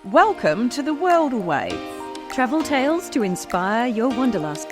Welcome to the world awaits. Travel tales to inspire your wanderlust.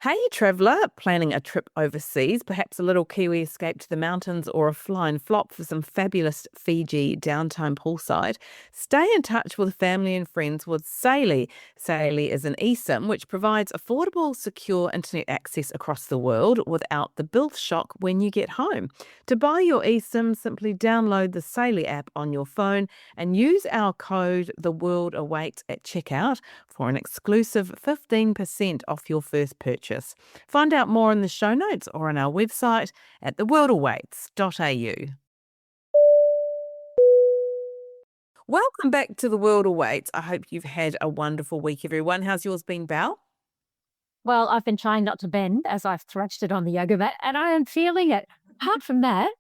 Hey, traveller, planning a trip overseas, perhaps a little Kiwi escape to the mountains or a flying flop for some fabulous Fiji downtime poolside? Stay in touch with family and friends with Saily. Saily is an eSIM which provides affordable, secure internet access across the world without the bill shock when you get home. To buy your eSIM, simply download the Saily app on your phone and use our code The World Awaits at checkout for an exclusive 15% off your first purchase. Find out more in the show notes or on our website at theworldawaits.au. Welcome back to The World Awaits. I hope you've had a wonderful week, everyone. How's yours been, Belle? Well, I've been trying not to bend as I've thrashed it on the yoga mat, and I am feeling it. Apart from that,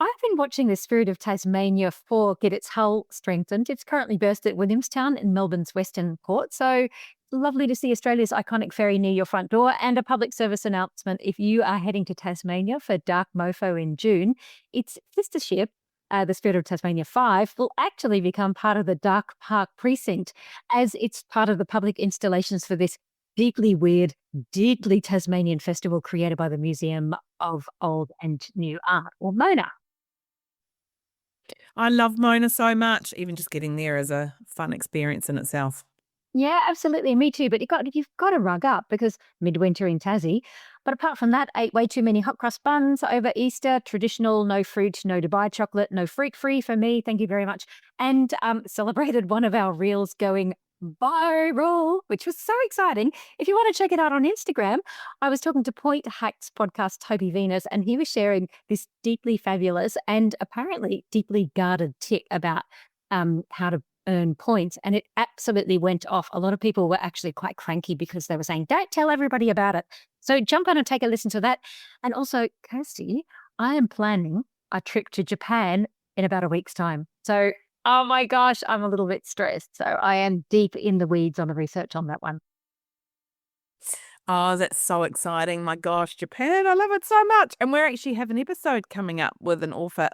I've been watching the Spirit of Tasmania 4 get its hull strengthened. It's currently berthed at Williamstown in Melbourne's Western Port. So lovely to see Australia's iconic ferry near your front door. And a public service announcement if you are heading to Tasmania for Dark Mofo in June, its sister ship, the Spirit of Tasmania 5, will actually become part of the Dark Park precinct as it's part of the public installations for this deeply weird, deeply Tasmanian festival created by the Museum of Old and New Art, or MONA. I love Mona so much. Even just getting there is a fun experience in itself. Yeah, absolutely. Me too. But you've got to rug up because midwinter in Tassie. But apart from that, ate way too many hot cross buns over Easter. Traditional, no fruit, no Dubai chocolate, no freak free for me. Thank you very much. And celebrated one of our reels going viral, which was so exciting. If you want to check it out on Instagram, I was talking to Point Hacks podcast Toby Venus, and he was sharing this deeply fabulous and apparently deeply guarded tip about how to earn points, and it absolutely went off. A lot of people were actually quite cranky because they were saying, don't tell everybody about it. So jump on and take a listen to that. And also, Kirsty, I am planning a trip to Japan in about a week's time. So, oh my gosh, I'm a little bit stressed. So I am deep in the weeds on the research on that one. Oh, that's so exciting. My gosh, Japan, I love it so much. And we're actually have an episode coming up with an author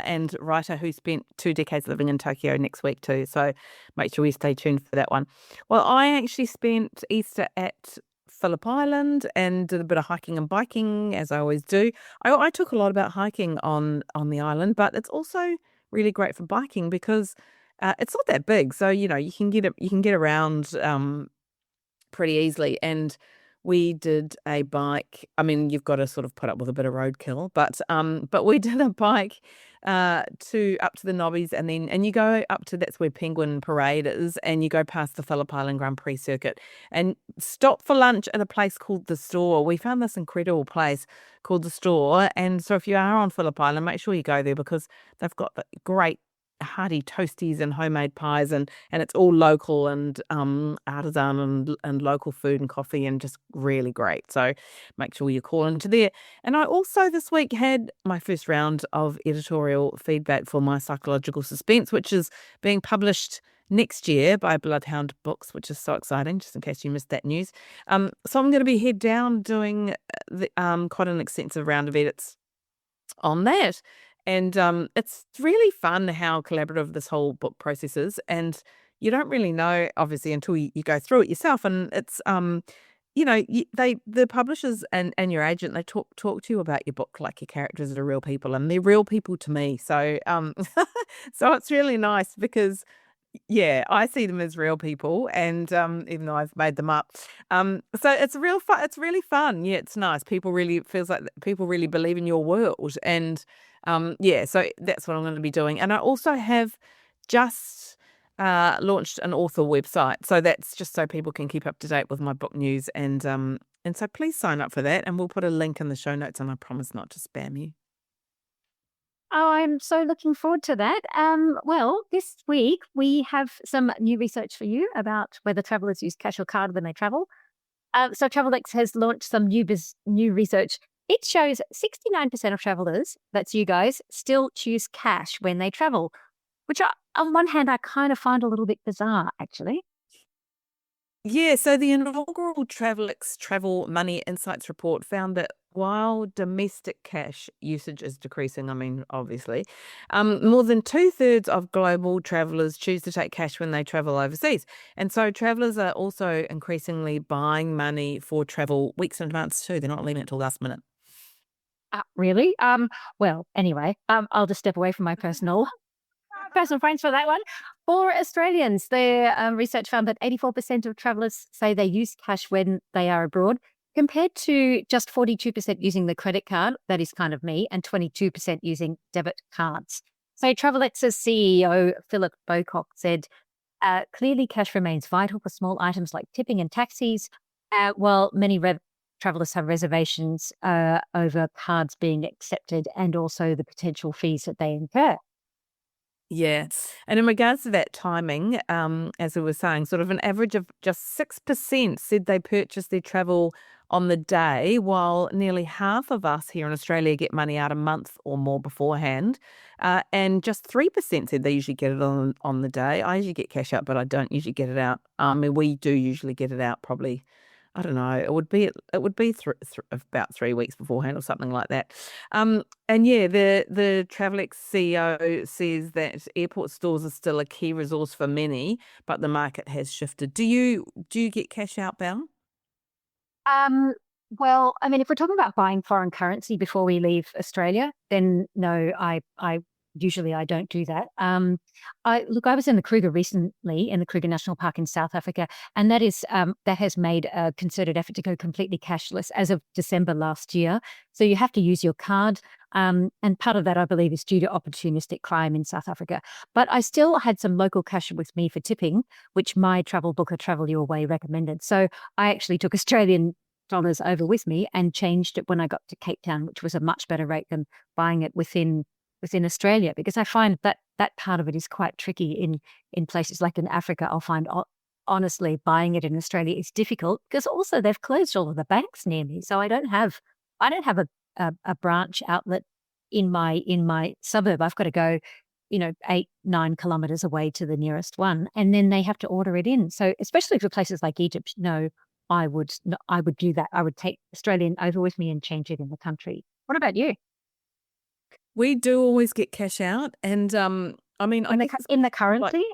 and writer who spent 2 decades living in Tokyo next week too. So make sure you stay tuned for that one. Well, I actually spent Easter at Phillip Island and did a bit of hiking and biking, as I always do. I took a lot about hiking on the island, but it's also really great for biking because it's not that big. So, you can get around pretty easily. And we did a bike. I mean, you've got to sort of put up with a bit of roadkill, but we did a bike to up to the Nobbies, and you go up to that's where Penguin Parade is, and you go past the Phillip Island Grand Prix circuit and stop for lunch at a place called The Store. We found this incredible place called The Store, and so if you are on Phillip Island, make sure you go there because they've got the great hearty toasties and homemade pies, and it's all local and artisan and local food and coffee and just really great. So make sure you call into there. And I also this week had my first round of editorial feedback for my psychological suspense, which is being published next year by Bloodhound Books, which is so exciting, just in case you missed that news. So I'm going to be head down doing quite an extensive round of edits on that. And it's really fun how collaborative this whole book process is. And you don't really know, obviously, until you go through it yourself. And it's, the publishers and your agent, they talk to you about your book like your characters are real people, and they're real people to me. So, so it's really nice because, yeah, I see them as real people, and even though I've made them up, so it's real fun. It's really fun. Yeah, it's nice. It feels like people really believe in your world, and yeah, so that's what I'm going to be doing. And I also have just launched an author website, so that's just so people can keep up to date with my book news, and so please sign up for that, and we'll put a link in the show notes, and I promise not to spam you. Oh, I'm so looking forward to that. Well, this week we have some new research for you about whether travelers use cash or card when they travel. So TravelX has launched some new research. It shows 69% of travelers, that's you guys, still choose cash when they travel, which on one hand I kind of find a little bit bizarre, actually. Yeah, so the inaugural Travelix Travel Money Insights report found that while domestic cash usage is decreasing, I mean, obviously, more than two-thirds of global travelers choose to take cash when they travel overseas. And so travelers are also increasingly buying money for travel weeks in advance too. They're not leaving it till last minute. Really? Well, anyway, I'll just step away from my personal friends for that one. For Australians, their research found that 84% of travellers say they use cash when they are abroad, compared to just 42% using the credit card. That is kind of me, and 22% using debit cards. So Travelex's CEO, Philip Bocock, said, clearly cash remains vital for small items like tipping and taxis, while many travellers have reservations over cards being accepted and also the potential fees that they incur. Yeah. And in regards to that timing, as we were saying, sort of an average of just 6% said they purchased their travel on the day, while nearly half of us here in Australia get money out a month or more beforehand. And just 3% said they usually get it on the day. I usually get cash out, but I don't usually get it out. I mean, we do usually get it out probably, I don't know, it would be about 3 weeks beforehand or something like that. And yeah, the Travelex CEO says that airport stores are still a key resource for many, but the market has shifted. Do you get cash out, Belle? Um, well, I mean, if we're talking about buying foreign currency before we leave Australia, then no, I usually I don't do that. I was in the Kruger recently in the Kruger National Park in South Africa, and that has made a concerted effort to go completely cashless as of December last year. So you have to use your card, and part of that I believe is due to opportunistic crime in South Africa. But I still had some local cash with me for tipping, which my travel booker Travel Your Way recommended. So I actually took Australian dollars over with me and changed it when I got to Cape Town, which was a much better rate than buying it within Australia, because I find that that part of it is quite tricky in places like in Africa. I'll find honestly buying it in Australia is difficult because also they've closed all of the banks near me, so I don't have a branch outlet in my suburb. I've got to go, 8-9 kilometers away to the nearest one, and then they have to order it in. So especially for places like Egypt, no, I would do that. I would take Australian over with me and change it in the country. What about you? We do always get cash out, and I mean, I In the guess cu- it's in the like currency,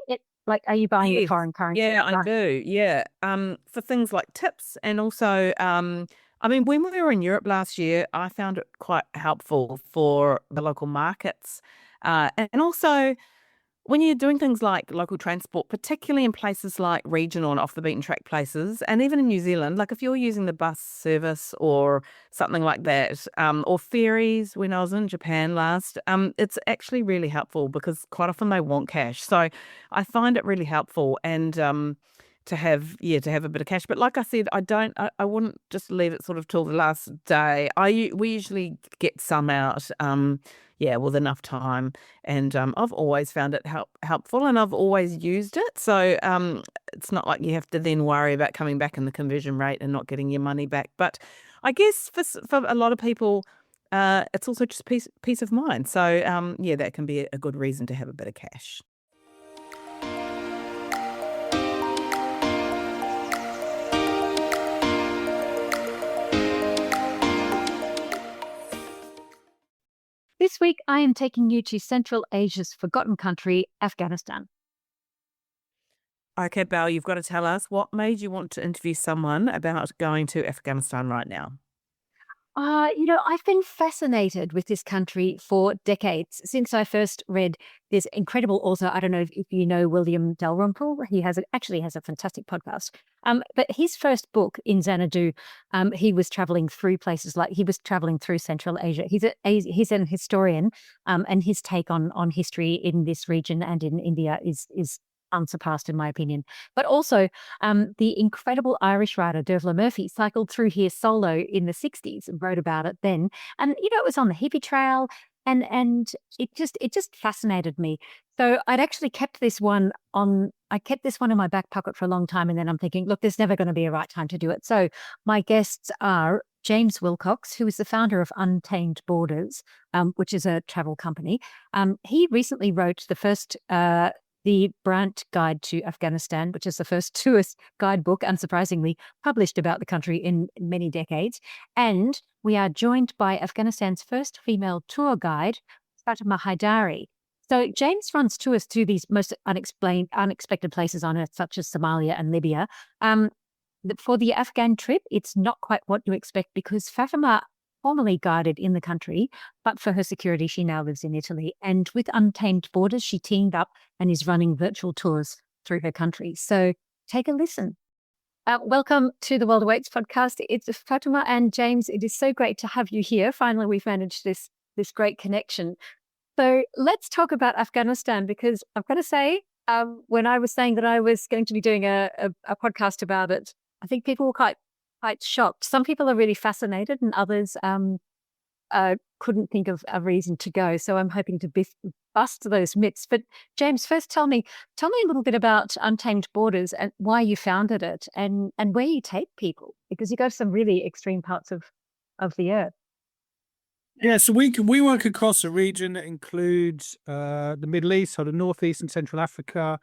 are you buying it yes, foreign currency? yeah, I Right. do, yeah. For things like tips, and also, I mean, when we were in Europe last year, I found it quite helpful for the local markets, and also when you're doing things like local transport, particularly in places like regional and off the beaten track places, and even in New Zealand, like if you're using the bus service or something like that, or ferries, when I was in Japan last, it's actually really helpful because quite often they want cash. So I find it really helpful and to have a bit of cash. But like I said, I wouldn't just leave it sort of till the last day. We usually get some out. Yeah, with enough time. And I've always found it helpful and I've always used it. So it's not like you have to then worry about coming back in the conversion rate and not getting your money back. But I guess for a lot of people, it's also just peace of mind. So yeah, that can be a good reason to have a bit of cash. This week, I am taking you to Central Asia's forgotten country, Afghanistan. Okay, Belle, you've got to tell us what made you want to interview someone about going to Afghanistan right now. I've been fascinated with this country for decades since I first read this incredible author. I don't know if you know William Dalrymple. He actually has a fantastic podcast. But his first book in Xanadu, he was traveling through places like he was traveling through Central Asia. He's an historian, and his take on history in this region and in India is unsurpassed in my opinion. But also the incredible Irish writer Dervla Murphy cycled through here solo in the 60s and wrote about it then. And it was on the hippie trail, and it just fascinated me. So I'd actually kept this one on. I kept this one in my back pocket for a long time, and then I'm thinking, look, there's never going to be a right time to do it. So my guests are James Wilcox, who is the founder of Untamed Borders, which is a travel company. He recently wrote the first the Brandt Guide to Afghanistan, which is the first tourist guidebook, unsurprisingly, published about the country in many decades. And we are joined by Afghanistan's first female tour guide, Fatima Haidari. So James runs tours to these most unexpected places on earth, such as Somalia and Libya. For the Afghan trip, it's not quite what you expect because Fatima formerly guided in the country, but for her security, she now lives in Italy. And with Untamed Borders, she teamed up and is running virtual tours through her country. So take a listen. Welcome to the World Awaits podcast. It's Fatima and James. It is so great to have you here. Finally, we've managed this great connection. So let's talk about Afghanistan, because I've got to say, when I was saying that I was going to be doing a podcast about it, I think people were quite shocked. Some people are really fascinated, and others couldn't think of a reason to go. So I'm hoping to bust those myths. But James, first tell me a little bit about Untamed Borders and why you founded it, and where you take people, because you go to some really extreme parts of the earth. Yeah, so we work across a region that includes the Middle East, so the Northeast and Central Africa,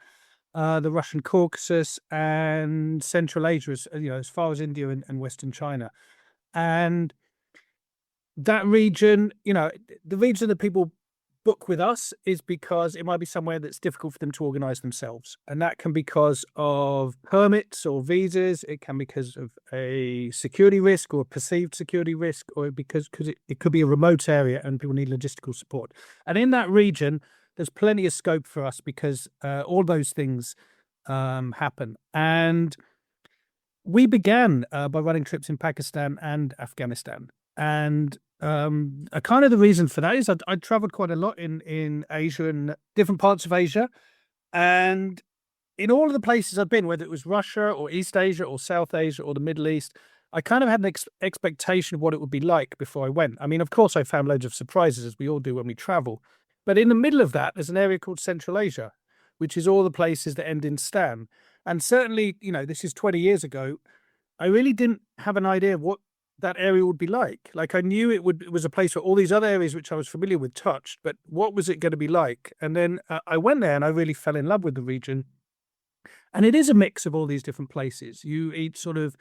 the Russian Caucasus, and Central Asia, as far as India and Western China. And that region, the reason that people book with us is because it might be somewhere that's difficult for them to organize themselves. And that can be because of permits or visas. It can be because of a security risk or a perceived security risk, or because it could be a remote area and people need logistical support. And in that region, there's plenty of scope for us because all those things happen. And we began by running trips in Pakistan and Afghanistan. And kind of the reason for that is I traveled quite a lot in Asia and different parts of Asia. And in all of the places I've been, whether it was Russia or East Asia or South Asia or the Middle East, I kind of had an expectation of what it would be like before I went. I mean, of course, I found loads of surprises, as we all do when we travel. But in the middle of that, there's an area called Central Asia, which is all the places that end in Stan. And certainly, this is 20 years ago, I really didn't have an idea of what that area would be like. Like, I knew it was a place where all these other areas which I was familiar with touched, but what was it going to be like? And then I went there and I really fell in love with the region. And it is a mix of all these different places. You eat sort of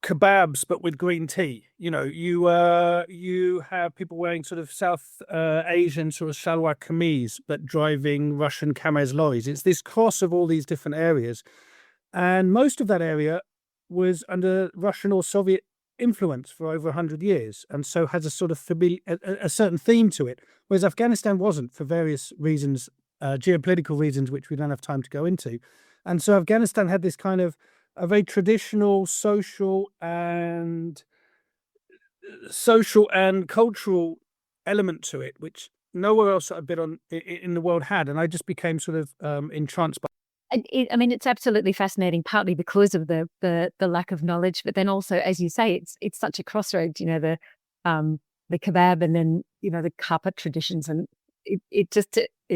kebabs, but with green tea. You have people wearing sort of South Asian sort of shalwar kameez, but driving Russian Kamaz lorries. It's this cross of all these different areas. And most of that area was under Russian or Soviet influence for over 100 years, and so has a sort of a certain theme to it, whereas Afghanistan wasn't, for various reasons, geopolitical reasons, which we don't have time to go into. And so Afghanistan had this kind of a very traditional social and cultural element to it, which nowhere else I've been on in the world had. And I just became sort of entranced by. I mean, it's absolutely fascinating, partly because of the lack of knowledge, but then also, as you say, it's such a crossroads. The kebab, and then the carpet traditions, and it's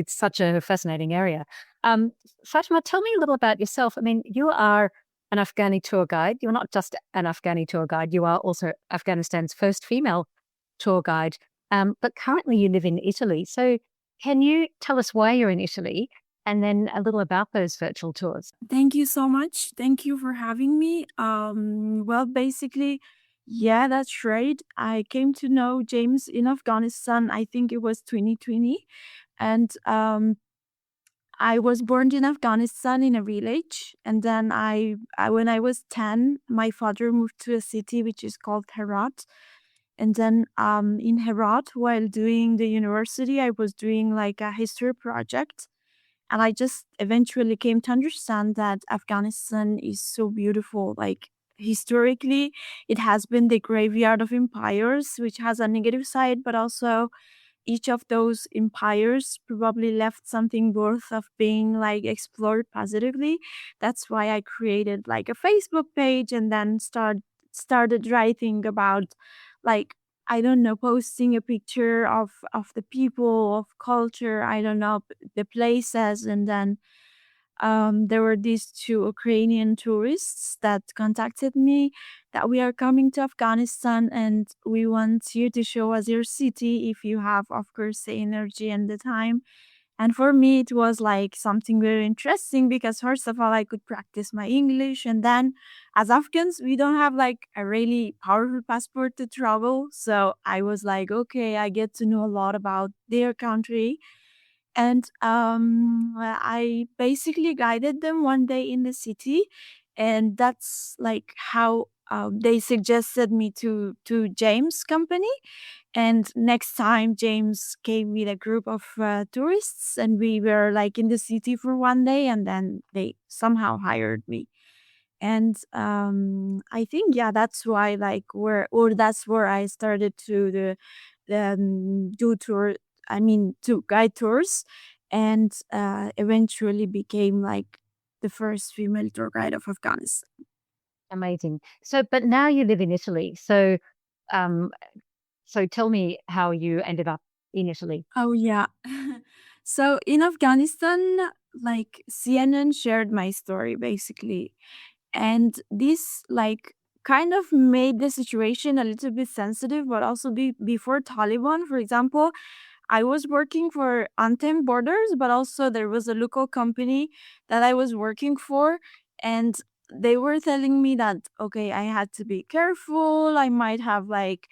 such a fascinating area. Fatima, tell me a little about yourself. I mean, you are an Afghani tour guide. You're not just an Afghani tour guide. You are also Afghanistan's first female tour guide. But currently, you live in Italy. So, can you tell us why you're in Italy? And then a little about those virtual tours. Thank you so much. Thank you for having me. Well, basically, yeah, that's right. I came to know James in Afghanistan. I think it was 2020. And I was born in Afghanistan in a village. And then when I was 10, my father moved to a city which is called Herat. And then in Herat, while doing the university, I was doing like a history project. And I just eventually came to understand that Afghanistan is so beautiful. Like, historically, it has been the graveyard of empires, which has a negative side, but also each of those empires probably left something worth of being like explored positively. That's why I created like a Facebook page and then started writing about, like, I don't know, posting a picture of the people, of culture, I don't know, the places, and then there were these two Ukrainian tourists that contacted me that we are coming to Afghanistan and we want you to show us your city if you have, of course, the energy and the time. And for me, it was like something very interesting because, first of all, I could practice my English. And then, as Afghans, we don't have like a really powerful passport to travel. So I was like, okay, I get to know a lot about their country. And I basically guided them one day in the city. And that's like how they suggested me to James' company. And next time, James came with a group of tourists, and we were like in the city for one day, and then they somehow hired me. And I think that's why that's where I started to do tour. I mean, to guide tours, and eventually became like the first female tour guide of Afghanistan. Amazing. So, but now you live in Italy. Um, so tell me how you ended up in Italy. Oh yeah. So in Afghanistan, like CNN shared my story basically. And this like kind of made the situation a little bit sensitive, but also before Taliban, for example, I was working for Untamed Borders, but also there was a local company that I was working for, and they were telling me that okay, I had to be careful. I might have like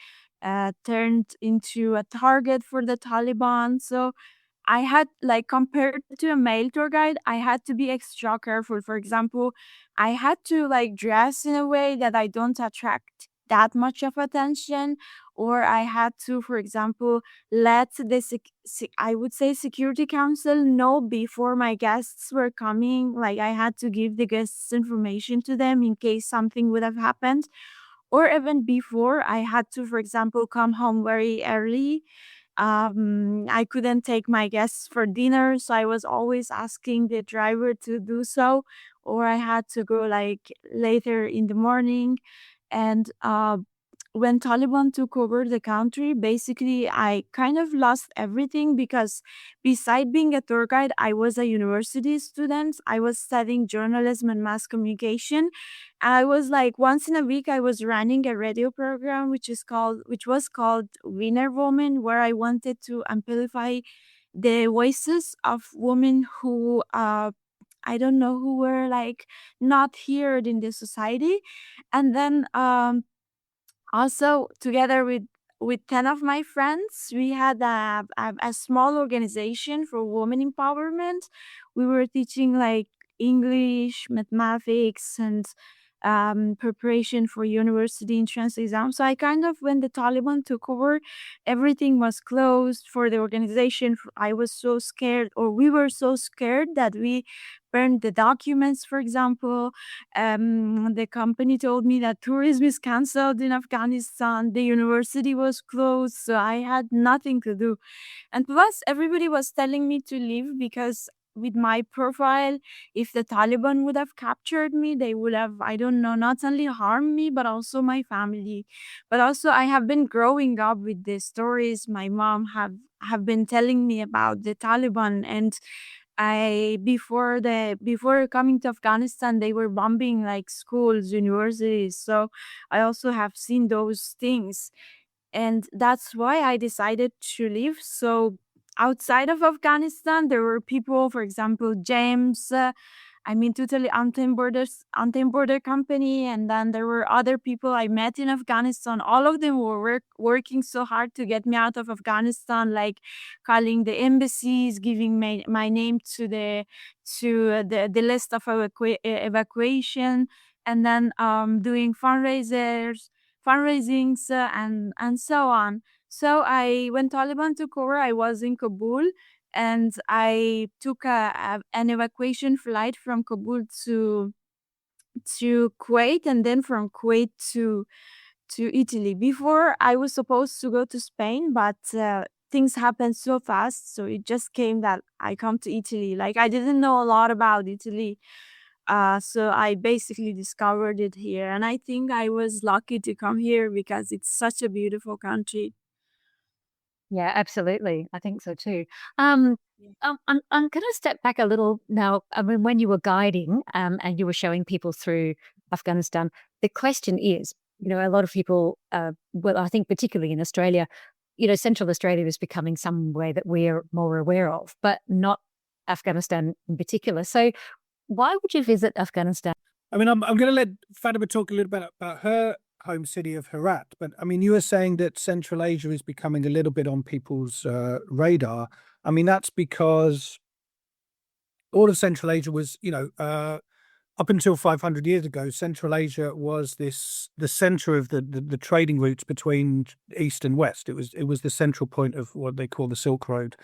turned into a target for the Taliban. So I had like compared to a male tour guide, I had to be extra careful. For example, I had to like dress in a way that I don't attract that much of attention, or I had to, for example, let the I would say security council know before my guests were coming. Like I had to give the guests information to them in case something would have happened, or even before I had to, for example, come home very early. I couldn't take my guests for dinner, so I was always asking the driver to do so, or I had to go like later in the morning. And when Taliban took over the country, basically I kind of lost everything because beside being a tour guide, I was a university student. I was studying journalism and mass communication. I was like once in a week I was running a radio program which was called Winner Woman, where I wanted to amplify the voices of women who I don't know, who were like not heard in the society. And then also together with 10 of my friends, we had a small organization for women empowerment. We were teaching like English, mathematics, and preparation for university entrance exams. So I kind of, when the Taliban took over, everything was closed for the organization. I was so scared, or we were so scared that we burned the documents, for example. The company told me that tourism is cancelled in Afghanistan. The university was closed, so I had nothing to do. And plus, everybody was telling me to leave because with my profile, if the Taliban would have captured me, they would have, I don't know, not only harmed me, but also my family. But also, I have been growing up with the stories my mom have been telling me about the Taliban. And I before coming to Afghanistan, they were bombing like schools, universities. So I also have seen those things, and that's why I decided to leave. So outside of Afghanistan, there were people, for example, James. I mean, totally Untamed Border Company, and then there were other people I met in Afghanistan. All of them were working so hard to get me out of Afghanistan, like calling the embassies, giving my name to the list of evacuation, and then doing fundraisings, and so on. So when Taliban took over, I was in Kabul, and I took an evacuation flight from Kabul to Kuwait, and then from Kuwait to Italy. Before I was supposed to go to Spain, but things happened so fast, so it just came that I come to Italy. Like I didn't know a lot about Italy, so I basically discovered it here, and I think I was lucky to come here because it's such a beautiful country. Yeah, absolutely. I think so too. Um, I'm going to step back a little now. I mean, when you were guiding and you were showing people through Afghanistan, the question is, a lot of people, well, I think particularly in Australia, Central Australia is becoming some way that we're more aware of, but not Afghanistan in particular. So why would you visit Afghanistan? I mean, I'm going to let Fatima talk a little bit about her home city of Herat, but I mean, you were saying that Central Asia is becoming a little bit on people's radar. I mean, that's because all of Central Asia was, up until 500 years ago, Central Asia was the center of the trading routes between East and West. It was the central point of what they call the Silk Road.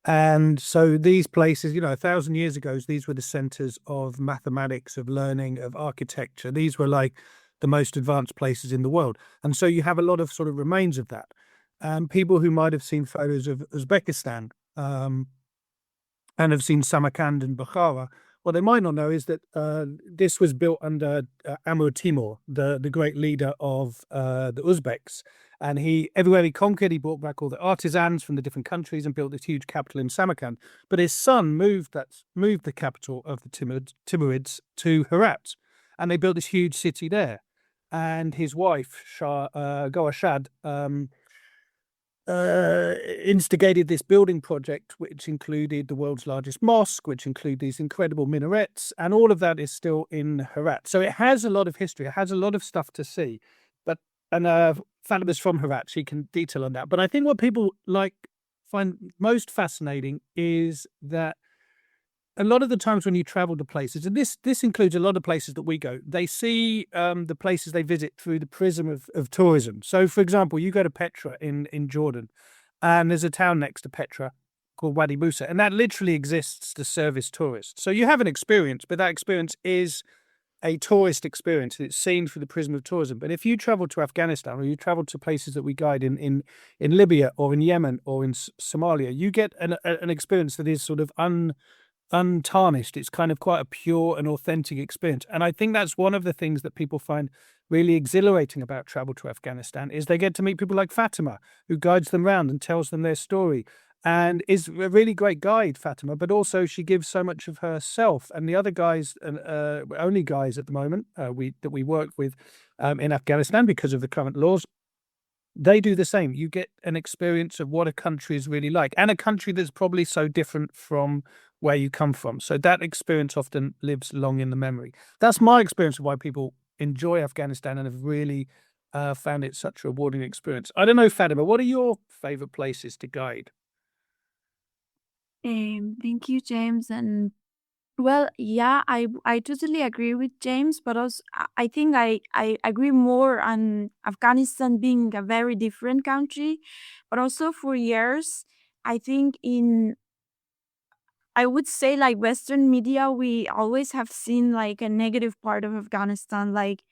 And so these places, 1,000 years ago, these were the centers of mathematics, of learning, of architecture. These were like the most advanced places in the world. And so you have a lot of sort of remains of that. People who might have seen photos of Uzbekistan, and have seen Samarkand and Bukhara, what they might not know is that this was built under Amur Timur, the great leader of the Uzbeks. And everywhere he conquered, he brought back all the artisans from the different countries and built this huge capital in Samarkand. But his son moved the capital of the Timurids to Herat, and they built this huge city there. And his wife, Shah Goashad, instigated this building project, which included the world's largest mosque, which included these incredible minarets, and all of that is still in Herat. So it has a lot of history. It has a lot of stuff to see. And Fatima's from Herat, she can detail on that. But I think what people find most fascinating is that a lot of the times when you travel to places, and this includes a lot of places that we go, they see the places they visit through the prism of tourism. So, for example, you go to Petra in Jordan, and there's a town next to Petra called Wadi Musa, and that literally exists to service tourists. So you have an experience, but that experience is a tourist experience. It's seen through the prism of tourism. But if you travel to Afghanistan, or you travel to places that we guide in Libya or in Yemen or in Somalia, you get an experience that is sort of untarnished. It's kind of quite a pure and authentic experience. And I think that's one of the things that people find really exhilarating about travel to Afghanistan is they get to meet people like Fatima, who guides them around and tells them their story and is a really great guide, Fatima, but also she gives so much of herself. And the other guys, only guys at the moment that we work with in Afghanistan because of the current laws, they do the same. You get an experience of what a country is really like, and a country that's probably so different from where you come from. So that experience often lives long in the memory. That's my experience of why people enjoy Afghanistan and have really found it such a rewarding experience. I don't know, Fatima, what are your favorite places to guide? Thank you, James. And well, yeah, I totally agree with James, but also I think I agree more on Afghanistan being a very different country, but also for years, I think I would say like Western media, we always have seen like a negative part of Afghanistan. Like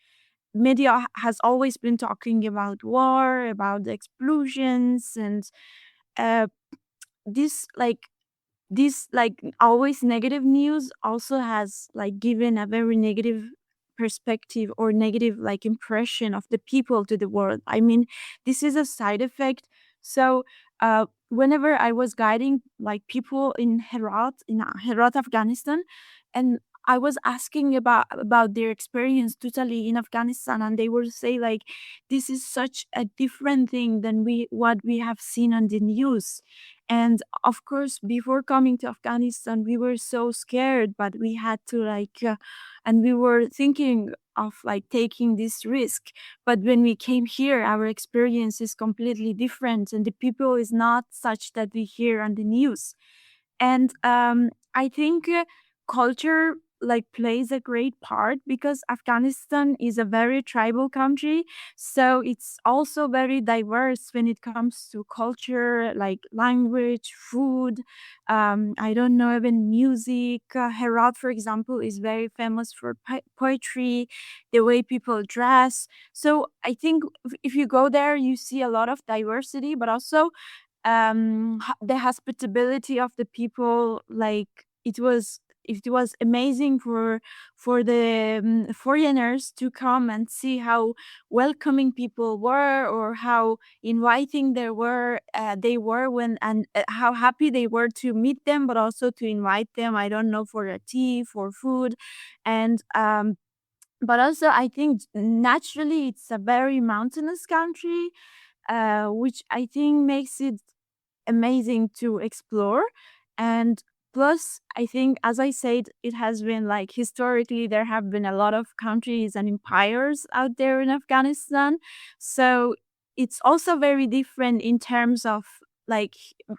media has always been talking about war, about the explosions, and uh, this like this always negative news also has like given a very negative perspective or negative like impression of the people to the world. I mean, this is a side effect. So whenever I was guiding like people in Herat, Afghanistan, and I was asking about their experience totally in Afghanistan, and they would say like, this is such a different thing than what we have seen on the news. And of course, before coming to Afghanistan, we were so scared, but we had to and we were thinking of like taking this risk. But when we came here, our experience is completely different, and the people is not such that we hear on the news. And I think culture like plays a great part because Afghanistan is a very tribal country, so it's also very diverse when it comes to culture, like language, food. I don't know, even music. Herat, for example, is very famous for poetry, the way people dress. So I think if you go there, you see a lot of diversity, but also the hospitality of the people, like it was amazing for the foreigners to come and see how welcoming people were, or how inviting they were when, and how happy they were to meet them, but also to invite them, I don't know, for a tea, for food. And but also I think naturally it's a very mountainous country, which I think makes it amazing to explore. And plus, I think, as I said, it has been like historically there have been a lot of countries and empires out there in Afghanistan. So it's also very different in terms of like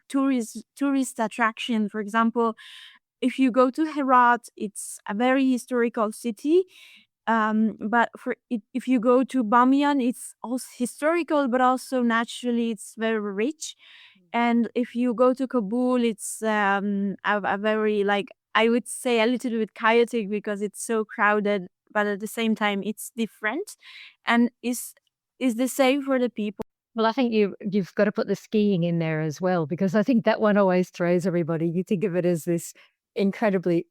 tourist attraction. For example, if you go to Herat, it's a very historical city. But if you go to Bamiyan, it's also historical, but also naturally it's very rich. And if you go to Kabul, it's a very, like, I would say a little bit chaotic because it's so crowded, but at the same time it's different, and is the same for the people. Well, I think you've got to put the skiing in there as well, because I think that one always throws everybody. You think of it as this incredibly,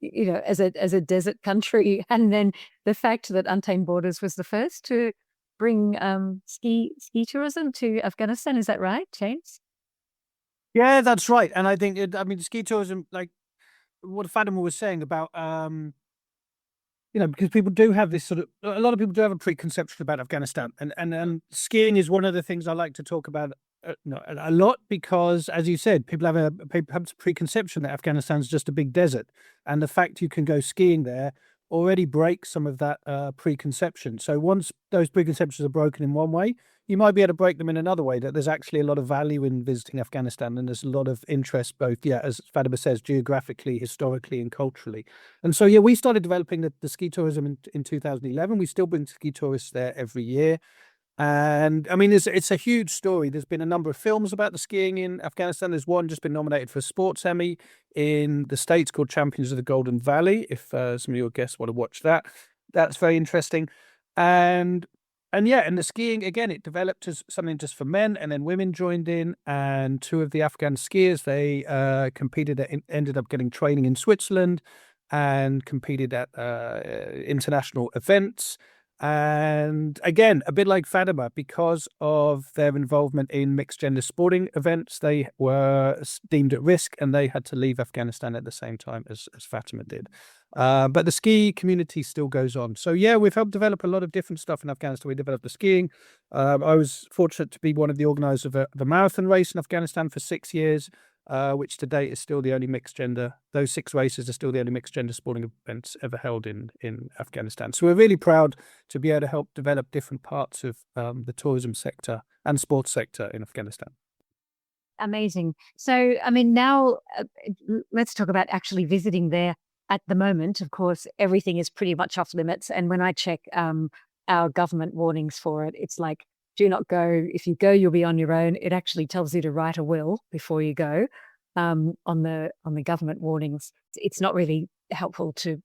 as a desert country, and then the fact that Untamed Borders was the first to bring ski tourism to Afghanistan. Is that right, James? Yeah, that's right. And I think, ski tourism, like what Fatima was saying about, because people do have this a lot of people do have a preconception about Afghanistan, and skiing is one of the things I like to talk about a lot, because, as you said, people have a preconception that Afghanistan's just a big desert, and the fact you can go skiing there already breaks some of that preconception. So once those preconceptions are broken in one way, you might be able to break them in another way, that there's actually a lot of value in visiting Afghanistan, and there's a lot of interest, both, as Fatima says, geographically, historically, and culturally. And so, we started developing the ski tourism in 2011. We still bring ski tourists there every year. And I mean, it's a huge story. There's been a number of films about the skiing in Afghanistan. There's one just been nominated for a Sports Emmy in the States called Champions of the Golden Valley. If some of your guests want to watch that, that's very interesting. And the skiing, again, it developed as something just for men, and then women joined in. And two of the Afghan skiers, they ended up getting training in Switzerland and competed at international events. And again, a bit like Fatima, because of their involvement in mixed gender sporting events, they were deemed at risk, and they had to leave Afghanistan at the same time as Fatima did. But the ski community still goes on. So we've helped develop a lot of different stuff in Afghanistan. We developed the skiing. I was fortunate to be one of the organisers of a marathon race in Afghanistan for 6 years, which to date is still the only mixed gender. Those 6 races are still the only mixed gender sporting events ever held in Afghanistan. So we're really proud to be able to help develop different parts of the tourism sector and sports sector in Afghanistan. Amazing. So, I mean, now let's talk about actually visiting there. At the moment, of course, everything is pretty much off limits. And when I check our government warnings for it, it's like, do not go. If you go, you'll be on your own. It actually tells you to write a will before you go. On the government warnings, it's not really helpful to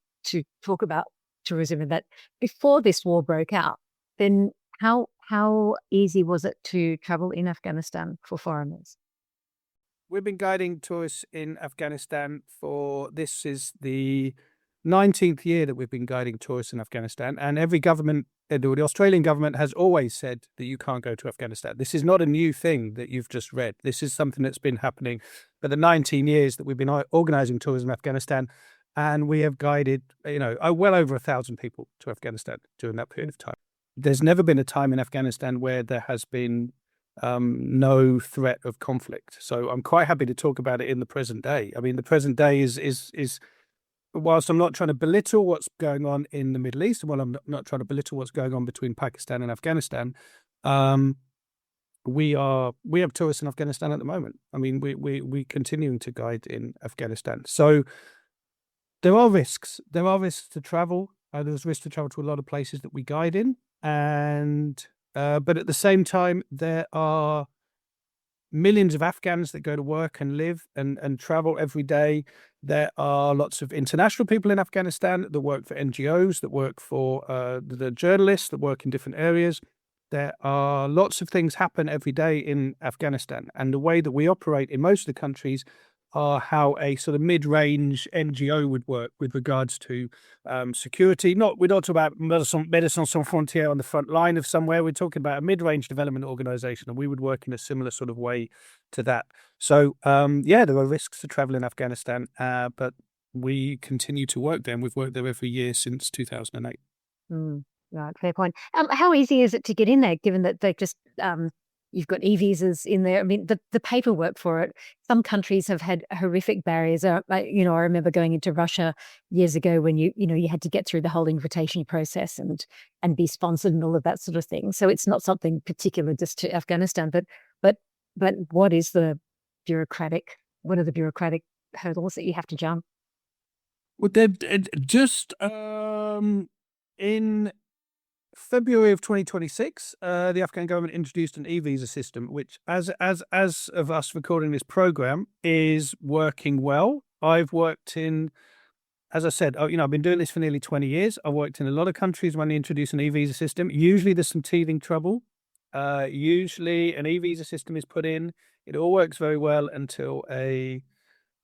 talk about tourism in that. Before this war broke out, then how easy was it to travel in Afghanistan for foreigners? We've been guiding tourists in Afghanistan this is the 19th year that we've been guiding tourists in Afghanistan, and every government, the Australian government, has always said that you can't go to Afghanistan. This is not a new thing that you've just read. This is something that's been happening for the 19 years that we've been organising tourism in Afghanistan, and we have guided, well over 1,000 people to Afghanistan during that period of time. There's never been a time in Afghanistan where there has been no threat of conflict. So I'm quite happy to talk about it in the present day. I mean, the present day is whilst I'm not trying to belittle what's going on in the Middle East, and while I'm not trying to belittle what's going on between Pakistan and Afghanistan, we have tourists in Afghanistan at the moment. I mean, we continuing to guide in Afghanistan. So there are risks. There are risks to travel. There's risks to travel to a lot of places that we guide in, and but at the same time, there are millions of Afghans that go to work and live and travel every day. There are lots of international people in Afghanistan that work for NGOs, that work for the journalists, that work in different areas. There are lots of things happen every day in Afghanistan. And the way that we operate in most of the countries are how a sort of mid-range NGO would work with regards to security. We're not talking about Médecins Sans Frontières on the front line of somewhere. We're talking about a mid-range development organization, and we would work in a similar sort of way to that. So, there are risks to travel in Afghanistan, but we continue to work there, and we've worked there every year since 2008. Right, fair point. How easy is it to get in there, given that they just you've got e-visas in there? I mean, the paperwork for it. Some countries have had horrific barriers. I remember going into Russia years ago when you had to get through the whole invitation process and be sponsored and all of that sort of thing. So it's not something particular just to Afghanistan. But what are the bureaucratic hurdles that you have to jump? Well, they're just in February of 2026, the Afghan government introduced an e-visa system, which, as of us recording this program, is working well. I've worked in, as I said, I've been doing this for nearly 20 years. I worked in a lot of countries when they introduce an e-visa system. Usually there's some teething trouble. Usually an e-visa system is put in. It all works very well until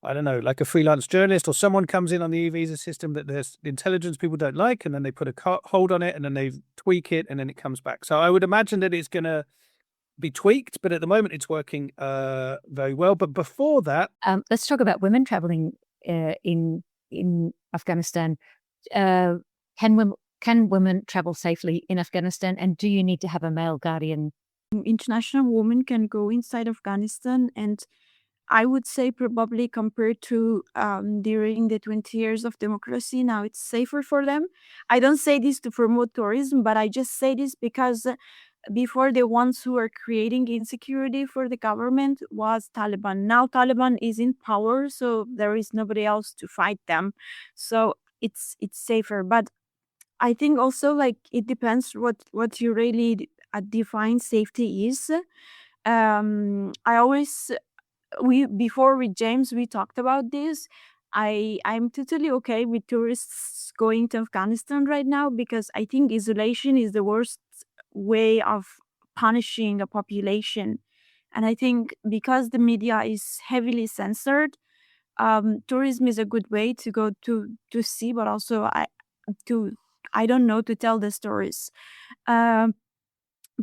like a freelance journalist or someone comes in on the e-visa system that the intelligence people don't like, and then they put a hold on it, and then they tweak it, and then it comes back. So I would imagine that it's going to be tweaked, but at the moment it's working very well. But before that, let's talk about women traveling in Afghanistan. Can women travel safely in Afghanistan, and do you need to have a male guardian? International women can go inside Afghanistan, and I would say probably compared to during the 20 years of democracy, now it's safer for them. I don't say this to promote tourism, but I just say this because before, the ones who are creating insecurity for the government was Taliban. Now Taliban is in power, so there is nobody else to fight them. So it's safer. But I think also, like, it depends what you really define safety is. I always before with James we talked about this. I'm totally okay with tourists going to Afghanistan right now, because I think isolation is the worst way of punishing a population. And I think because the media is heavily censored, tourism is a good way to go to see, but also to tell the stories.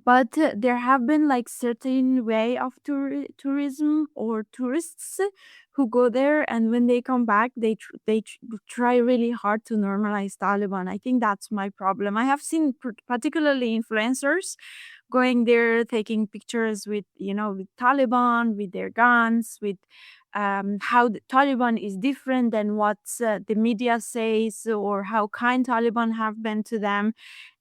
But there have been like certain way of tourism or tourists who go there, and when they come back, they try really hard to normalize Taliban. I think that's my problem. I have seen particularly influencers going there, taking pictures with Taliban, with their guns, with how the Taliban is different than what the media says, or how kind Taliban have been to them.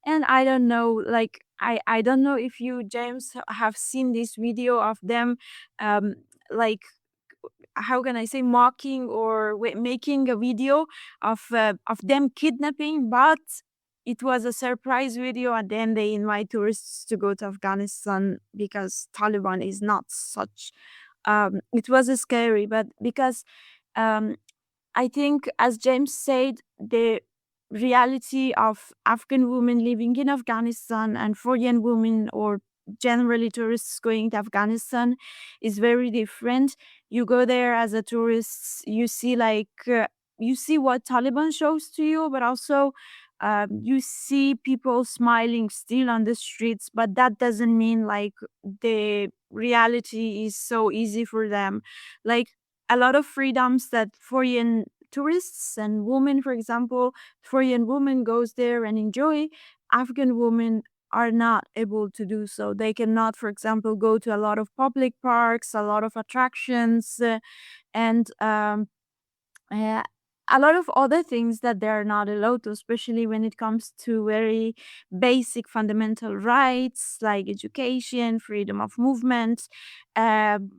And I don't know, like, I don't know if you, James, have seen this video of them, like, how can I say, mocking or making a video of them kidnapping, but it was a surprise video, and then they invite tourists to go to Afghanistan because Taliban is not such. It was scary, but because I think, as James said, the reality of Afghan women living in Afghanistan and foreign women, or generally tourists going to Afghanistan, is very different. You go there as a tourist, you see you see what Taliban shows to you, but also you see people smiling still on the streets, but that doesn't mean like the reality is so easy for them. Like, a lot of freedoms that foreign tourists and women, for example, foreign women goes there and enjoy, Afghan women are not able to do so. They cannot, for example, go to a lot of public parks, a lot of attractions, and a lot of other things that they're not allowed to, especially when it comes to very basic fundamental rights like education, freedom of movement, and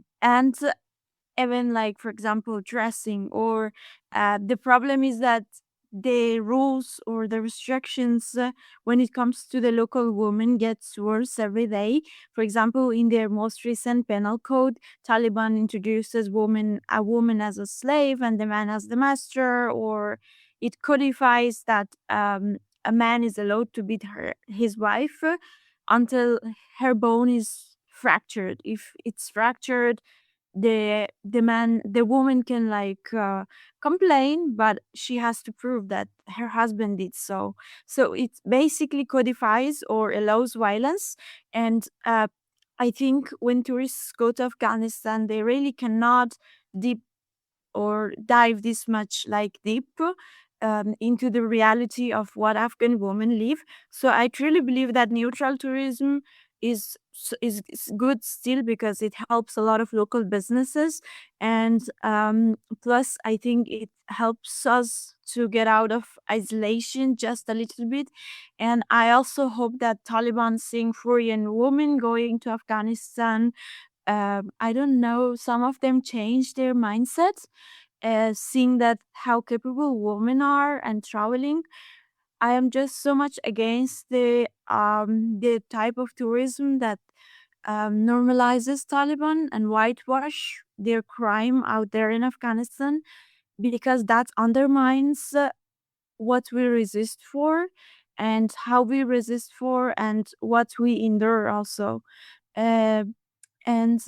even, like, for example, dressing. Or the problem is that the rules or the restrictions when it comes to the local woman gets worse every day. For example, in their most recent penal code, Taliban introduces a woman as a slave and the man as the master, or it codifies that a man is allowed to beat his wife until her bone is fractured. If it's fractured, the woman can complain, but she has to prove that her husband did so. So it basically codifies or allows violence. And I think when tourists go to Afghanistan, they really cannot deep or dive this much deep into the reality of what Afghan women live. So I truly believe that neutral tourism is good still, because it helps a lot of local businesses, and plus I think it helps us to get out of isolation just a little bit. And I also hope that Taliban seeing foreign women going to Afghanistan, I don't know, some of them change their mindset, seeing that how capable women are and traveling. I am just so much against the type of tourism that normalizes Taliban and whitewash their crime out there in Afghanistan, because that undermines what we resist for, and how we resist for, and what we endure also. Uh, and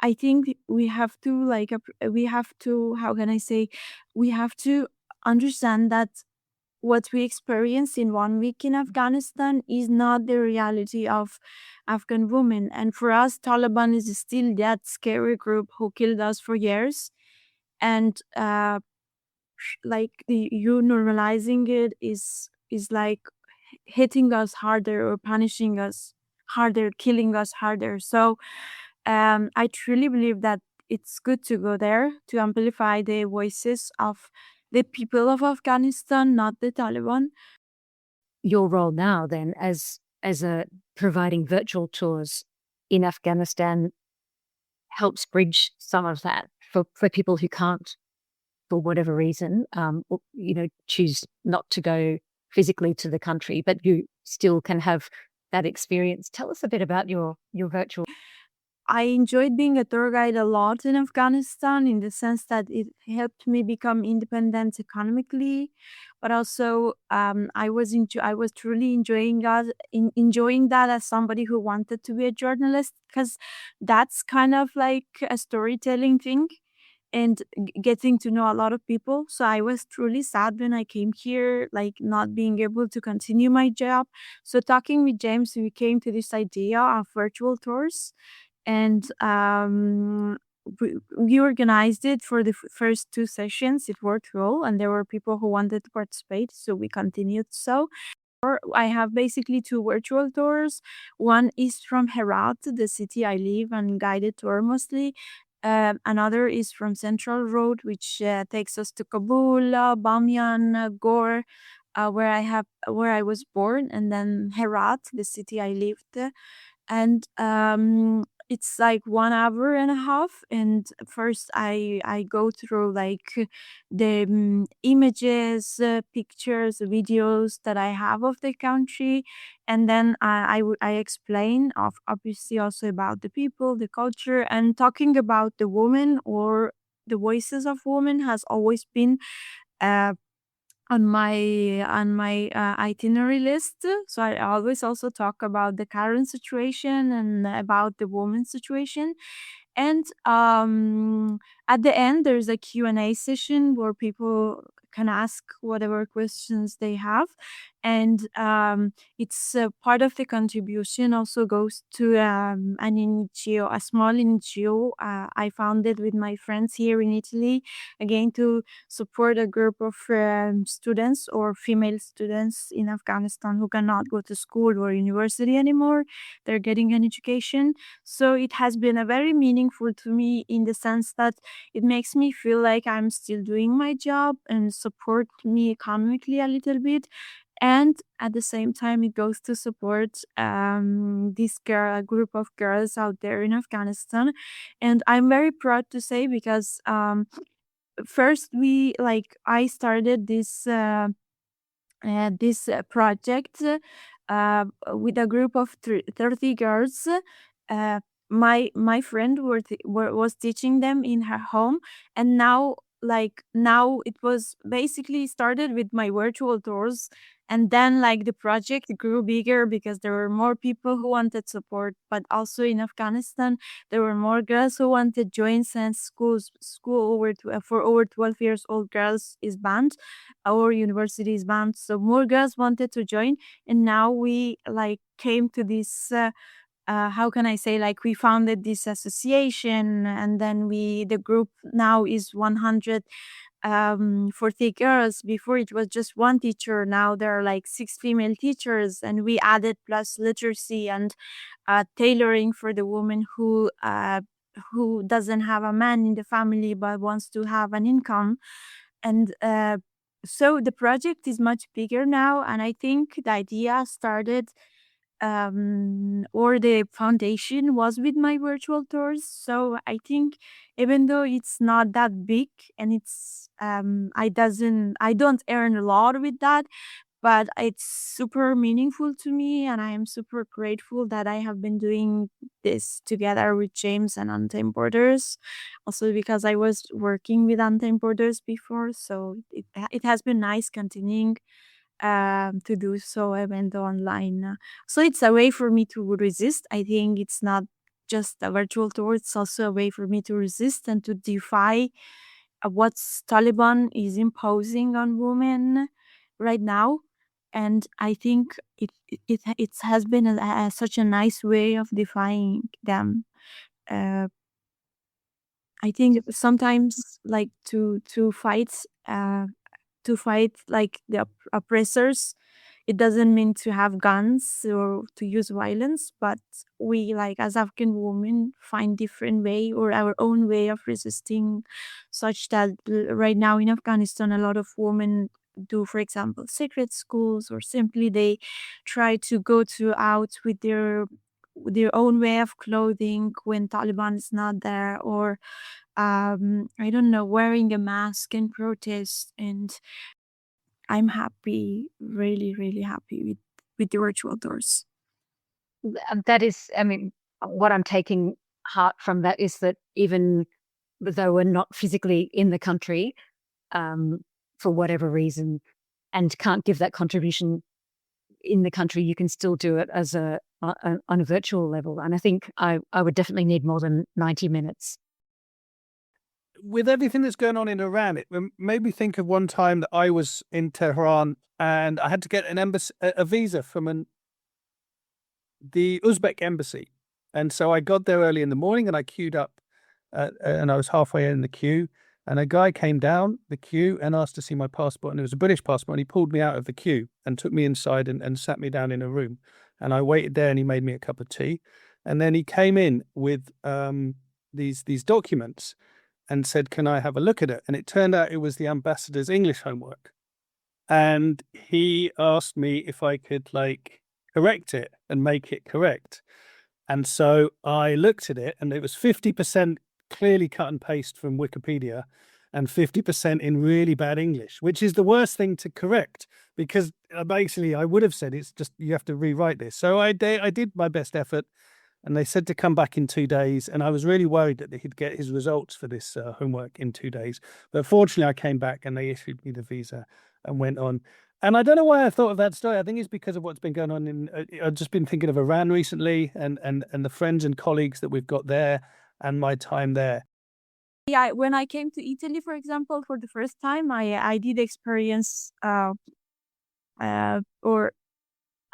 I think we have to we have to, how can I say, we have to understand that what we experience in 1 week in Afghanistan is not the reality of Afghan women. And for us, Taliban is still that scary group who killed us for years. And you normalizing it is like hitting us harder or punishing us harder, killing us harder. So I truly believe that it's good to go there to amplify the voices of the people of Afghanistan, not the Taliban. Your role now then as a providing virtual tours in Afghanistan helps bridge some of that for people who can't, for whatever reason, choose not to go physically to the country, but you still can have that experience. Tell us a bit about your virtual. I enjoyed being a tour guide a lot in Afghanistan, in the sense that it helped me become independent economically, but also I was truly enjoying that as somebody who wanted to be a journalist, because that's kind of like a storytelling thing, and getting to know a lot of people. So I was truly sad when I came here, not being able to continue my job. So talking with James, we came to this idea of virtual tours, and we organized it for the first 2 sessions. It worked well, and there were people who wanted to participate, so we continued. So I have basically 2 virtual tours. One is from Herat, the city I live, and guided tour mostly. Another is from Central Road, which takes us to Kabul, Bamiyan, Gore, where I was born, and then Herat, the city I lived. And it's like 1.5 hours, and first I go through the images, pictures, videos that I have of the country, and then I explain obviously also about the people, the culture, and talking about the woman, or the voices of women has always been uh, on my itinerary list. So I always also talk about the current situation and about the woman's situation. And at the end, there's a Q&A session where people can ask whatever questions they have. And it's part of the contribution also goes to an NGO, a small NGO I founded with my friends here in Italy, again to support a group of students or female students in Afghanistan who cannot go to school or university anymore. They're getting an education. So it has been a very meaningful to me, in the sense that it makes me feel like I'm still doing my job and support me economically a little bit. And at the same time, it goes to support this group of girls out there in Afghanistan. And I'm very proud to say, because first I started this project with a group of 30 girls. My friend was teaching them in her home, and now like now it was basically started with my virtual tours, and then like the project grew bigger because there were more people who wanted support. But also in Afghanistan there were more girls who wanted to join, since school for over 12 years old girls is banned, our university is banned, so more girls wanted to join. And now we like came to this how can I say, like we founded this association, and then the group now is 140 girls. Before it was just one teacher, now there are like 6 female teachers, and we added plus literacy and tailoring for the woman who doesn't have a man in the family but wants to have an income. And so the project is much bigger now, and I think the idea started or the foundation was with my virtual tours. So I think even though it's not that big, and it's I don't earn a lot with that, but it's super meaningful to me, and I am super grateful that I have been doing this together with James and Untamed Borders. Also because I was working with Untamed Borders before, so it has been nice continuing to do so even though online. So it's a way for me to resist. I think it's not just a virtual tour, it's also a way for me to resist and to defy what Taliban is imposing on women right now. And I think it has been such a nice way of defying them. Uh, I think sometimes like to fight like the oppressors, it doesn't mean to have guns or to use violence, but we like as Afghan women find different way or our own way of resisting, such that right now in Afghanistan a lot of women do, for example, secret schools, or simply they try to go to out with their own way of clothing when Taliban is not there, or I don't know, wearing a mask in protest. And I'm happy, really, really happy with the virtual tours. That is, I mean, what I'm taking heart from that is that even though we're not physically in the country, for whatever reason, and can't give that contribution in the country, you can still do it as on a virtual level. And I think I would definitely need more than 90 minutes. With everything that's going on in Iran, it made me think of one time that I was in Tehran and I had to get a visa from the Uzbek embassy. And so I got there early in the morning and I queued up and I was halfway in the queue. And a guy came down the queue and asked to see my passport. And it was a British passport. And he pulled me out of the queue and took me inside and sat me down in a room. And I waited there and he made me a cup of tea. And then he came in with these documents and said, "Can I have a look at it?" And it turned out it was the ambassador's English homework. And he asked me if I could like correct it and make it correct. And so I looked at it and it was 50% clearly cut and paste from Wikipedia and 50% in really bad English, which is the worst thing to correct because basically I would have said it's just you have to rewrite this. So I did my best effort. And they said to come back in 2 days. And I was really worried that he'd get his results for this homework in 2 days. But fortunately, I came back and they issued me the visa and went on. And I don't know why I thought of that story. I think it's because of what's been going on in. I've just been thinking of Iran recently and the friends and colleagues that we've got there and my time there. Yeah, when I came to Italy, for example, for the first time, I did experience or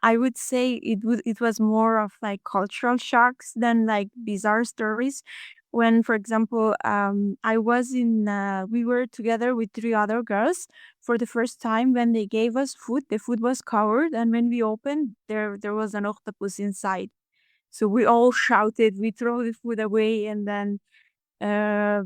I would say it was more of like cultural shocks than like bizarre stories. When, for example, I was we were together with 3 other girls for the first time. When they gave us food, the food was covered, and when we opened, there was an octopus inside. So we all shouted, we throw the food away, and then uh,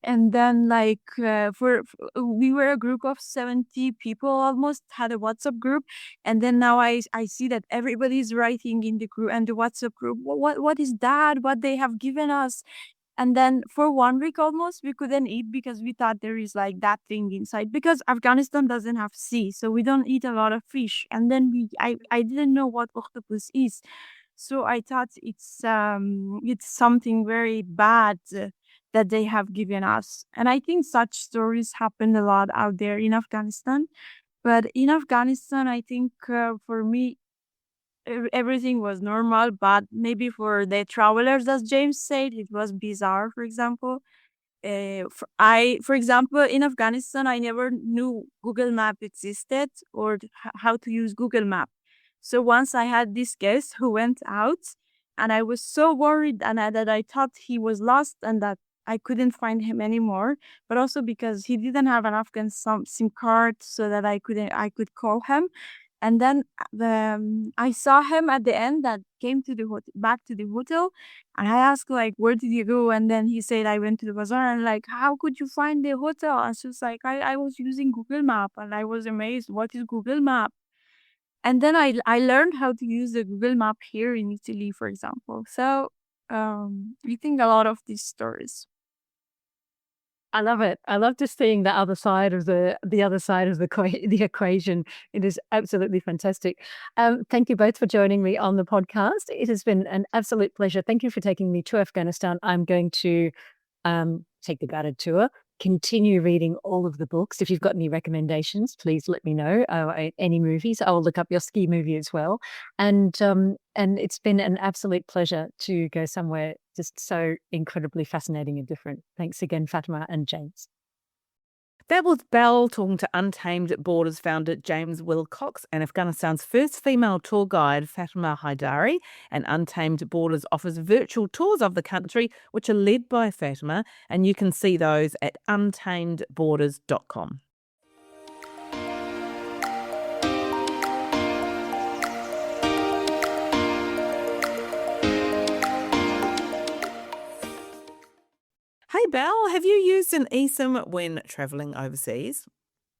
like we were a group of 70 people, almost had a WhatsApp group, and then now I see that everybody's writing in the group and the WhatsApp group, what is that, what they have given us. And then for 1 week almost we couldn't eat because we thought there is like that thing inside, because Afghanistan doesn't have sea, so we don't eat a lot of fish. And then I didn't know what octopus is, so I thought it's something very bad that they have given us. And I think such stories happen a lot out there in Afghanistan. But in Afghanistan, I think for me, everything was normal. But maybe for the travelers, as James said, it was bizarre, for example. For example, in Afghanistan, I never knew Google Map existed or how to use Google Map. So once I had this guest who went out, and I was so worried that I thought he was lost and that I couldn't find him anymore. But also because he didn't have an Afghan SIM card, so that I could call him. And then I saw him at the end that came to the back to the hotel, and I asked like, "Where did you go?" And then he said, "I went to the bazaar." And like, "How could you find the hotel?" And she was like, "I was using Google Map," and I was amazed. What is Google Map? And then I learned how to use the Google Map here in Italy, for example. So I think a lot of these stories. I love it. I love just seeing the other side of the other side of the equation. It is absolutely fantastic. Thank you both for joining me on the podcast. It has been an absolute pleasure. Thank you for taking me to Afghanistan. I'm going to take the guided tour, continue reading all of the books. If you've got any recommendations, please let me know. Any movies, I will look up your ski movie as well. And it's been an absolute pleasure to go somewhere just so incredibly fascinating and different. Thanks again, Fatima and James. That was Belle talking to Untamed Borders founder James Wilcox and Afghanistan's first female tour guide, Fatima Haidari. And Untamed Borders offers virtual tours of the country, which are led by Fatima, and you can see those at untamedborders.com. Hey, Belle, have you used an eSIM when travelling overseas?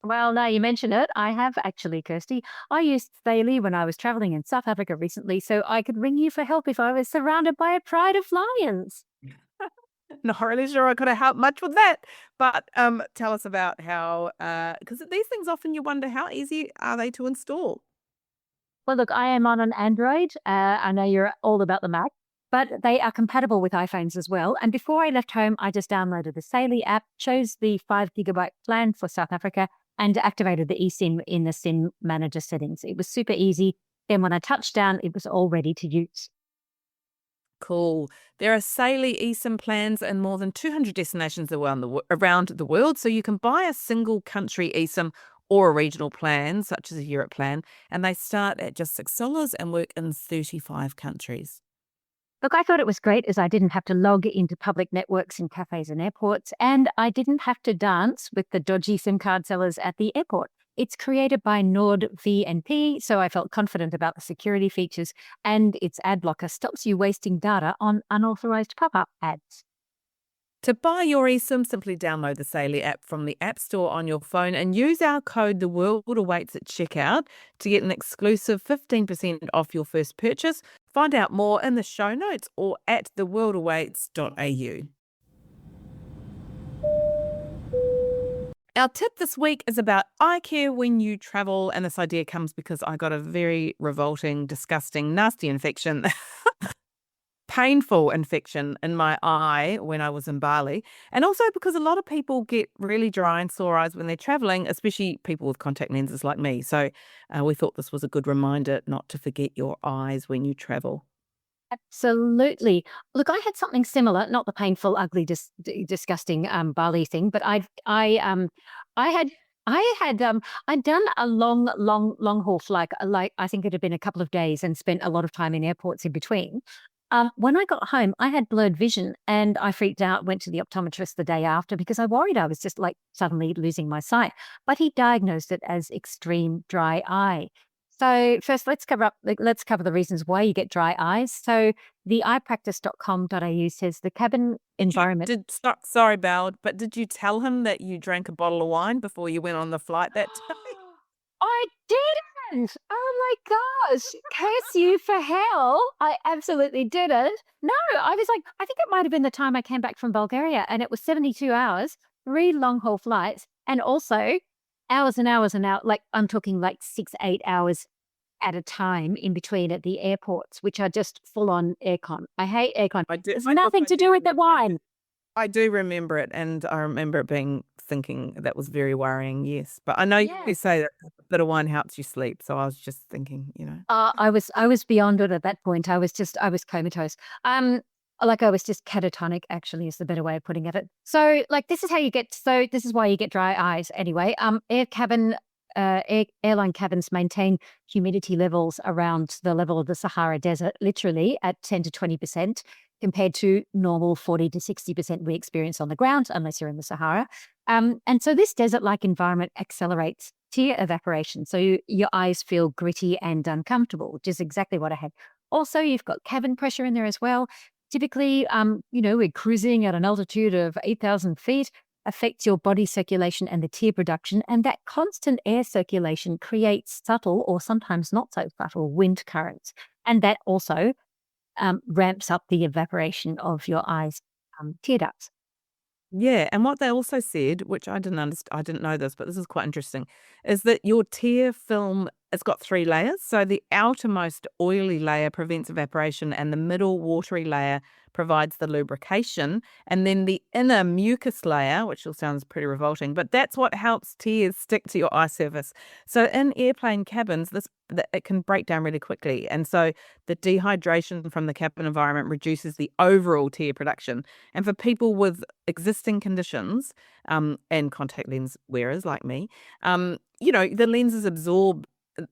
Well, now you mention it, I have actually, Kirsty. I used Thalie when I was traveling in South Africa recently, so I could ring you for help if I was surrounded by a pride of lions. Not really sure I could have helped much with that, but tell us about how, because these things often you wonder how easy are they to install? Well, look, I am on an Android. I know you're all about the Mac, but they are compatible with iPhones as well. And before I left home, I just downloaded the Thalie app, chose the 5 GB plan for South Africa, and activated the eSIM in the SIM manager settings. It was super easy. Then when I touched down, it was all ready to use. Cool. There are Thalie eSIM plans in more than 200 destinations around the world, so you can buy a single country eSIM or a regional plan, such as a Herat plan, and they start at just $6 and work in 35 countries. Look, I thought it was great as I didn't have to log into public networks in cafes and airports, and I didn't have to dance with the dodgy SIM card sellers at the airport. It's created by NordVNP, so I felt confident about the security features, and its ad blocker stops you wasting data on unauthorized pop-up ads. To buy your eSIM, simply download the Thalie app from the App Store on your phone and use our code The World Awaits at checkout to get an exclusive 15% off your first purchase. Find out more in the show notes or at theworldawaits.au. Our tip this week is about eye care when you travel, and this idea comes because I got a very revolting, disgusting, nasty infection. Painful infection in my eye when I was in Bali, and also because a lot of people get really dry and sore eyes when they're traveling, especially people with contact lenses like me. So we thought this was a good reminder not to forget your eyes when you travel. Absolutely. Look, I had something similar, not the painful, ugly, disgusting Bali thing, but I'd done a long haul flight, like I think it had been a couple of days, and spent a lot of time in airports in between. When I got home, I had blurred vision and I freaked out, went to the optometrist the day after because I worried I was just like suddenly losing my sight. But he diagnosed it as extreme dry eye. So first, let's cover the reasons why you get dry eyes. So the eyepractice.com.au says the cabin environment. Sorry, Belle, but did you tell him that you drank a bottle of wine before you went on the flight that day? I didn't. Oh my gosh. Curse you for hell. I absolutely didn't. No, I was like, I think it might have been the time I came back from Bulgaria, and it was 72 hours, 3 long haul flights, and also hours and hours and hours, like I'm talking like 6-8 hours at a time in between at the airports, which are just full on aircon. I hate aircon. It's nothing to do with the wine. I do remember it, and I remember thinking that was very worrying, yes. But I know Yeah. you say that a bit of wine helps you sleep, so I was just thinking. I was beyond it at that point. I was comatose. I was just catatonic. Actually, is the better way of putting it. So, this is how you get. So, this is why you get dry eyes. Anyway, airline cabins maintain humidity levels around the level of the Sahara Desert, literally at 10 to 20%, compared to normal 40 to 60% we experience on the ground, unless you're in the Sahara. And so this desert-like environment accelerates tear evaporation. So your eyes feel gritty and uncomfortable, which is exactly what I had. Also, you've got cabin pressure in there as well. Typically, we're cruising at an altitude of 8,000 feet, affects your body circulation and the tear production. And that constant air circulation creates subtle or sometimes not so subtle wind currents. And that also ramps up the evaporation of your eyes' tear ducts. Yeah, and what they also said, which I didn't know this, but this is quite interesting, is that your tear film, it's got 3 layers. So the outermost oily layer prevents evaporation, and the middle watery layer provides the lubrication, and then the inner mucus layer, which all sounds pretty revolting, but that's what helps tears stick to your eye surface. So in airplane cabins, it can break down really quickly, and so the dehydration from the cabin environment reduces the overall tear production. And for people with existing conditions, and contact lens wearers like me, the lenses absorb